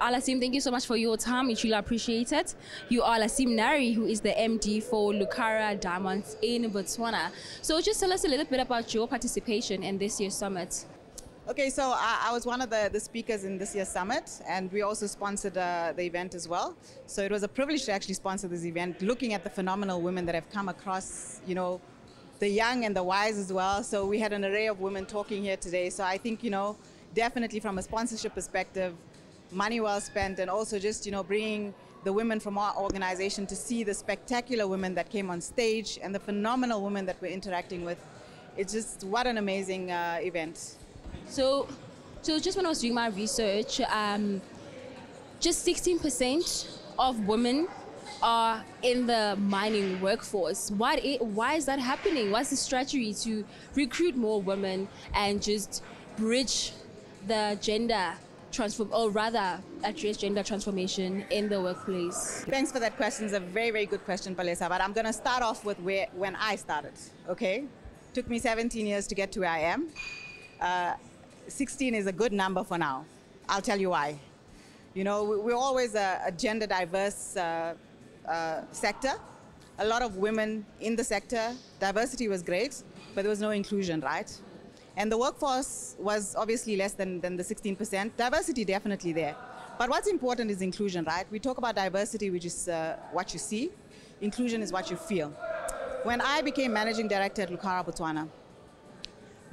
Alasim, thank you so much for your time. We truly appreciate it. You are Alasim Nari, who is the MD for Lucara Diamond in Botswana. So just tell us a little bit about your participation in this year's summit. Okay, so I was one of the speakers in this year's summit, and we also sponsored the event as well. So it was a privilege to actually sponsor this event, looking at the phenomenal women that have come across, you know, the young and the wise as well. So we had an array of women talking here today. So I think, you know, definitely from a sponsorship perspective, money well spent, and also just, you know, bringing the women from our organization to see the spectacular women that came on stage and the phenomenal women that we're interacting with. It's just, what an amazing event. So just when I was doing my research, just 16% of women are in the mining workforce. Why is that happening? What's the strategy to recruit more women and just bridge the gender address gender transformation in the workplace? Thanks for that question. It's a very, very good question, Palesa. But I'm going to start off with when I started, okay? Took me 17 years to get to where I am. 16 is a good number for now. I'll tell you why. You know, we're always a gender diverse sector. A lot of women in the sector. Diversity was great, but there was no inclusion, right? And the workforce was obviously less than the 16%. Diversity definitely there. But what's important is inclusion, right? We talk about diversity, which is what you see. Inclusion is what you feel. When I became managing director at Lucara Botswana,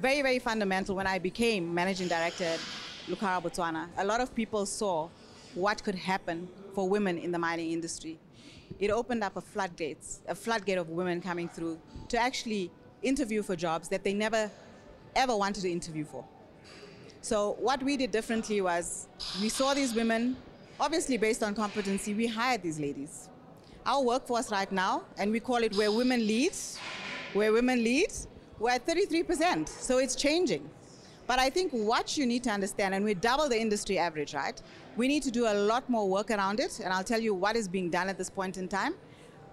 very, very fundamental, when I became managing director at Lucara Botswana, a lot of people saw what could happen for women in the mining industry. It opened up a floodgate of women coming through to actually interview for jobs that they never ever wanted to interview for. So what we did differently was we saw these women, obviously based on competency, we hired these ladies. Our workforce right now, and we call it where women lead, we're at 33%, so it's changing. But I think what you need to understand, and we double the industry average, right? We need to do a lot more work around it, and I'll tell you what is being done at this point in time.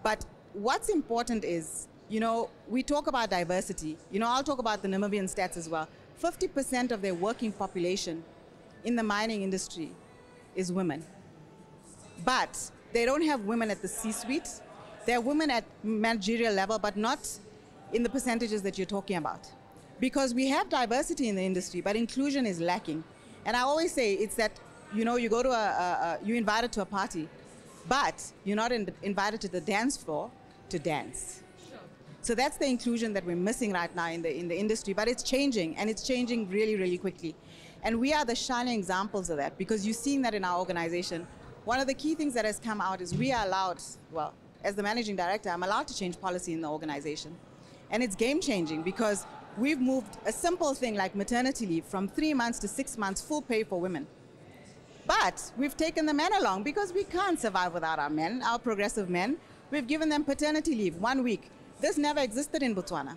But what's important is, you know, we talk about diversity. You know, I'll talk about the Namibian stats as well. 50% of their working population in the mining industry is women. But they don't have women at the C-suite. There are women at managerial level, but not in the percentages that you're talking about. Because we have diversity in the industry, but inclusion is lacking. And I always say it's that, you know, you go to you're invited to a party, but you're not invited to the dance floor to dance. Sure. So that's the inclusion that we're missing right now in the industry, but it's changing, and it's changing really, really quickly. And we are the shining examples of that, because you're seeing that in our organization. One of the key things that has come out is we are allowed, well, as the managing director, I'm allowed to change policy in the organization. And it's game changing, because we've moved a simple thing like maternity leave from 3 months to 6 months, full pay for women. But we've taken the men along because we can't survive without our men, our progressive men. We've given them paternity leave, 1 week. This never existed in Botswana.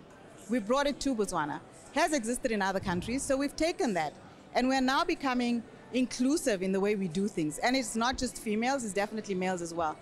We brought it to Botswana. It has existed in other countries, so we've taken that. And we're now becoming inclusive in the way we do things. And it's not just females, it's definitely males as well.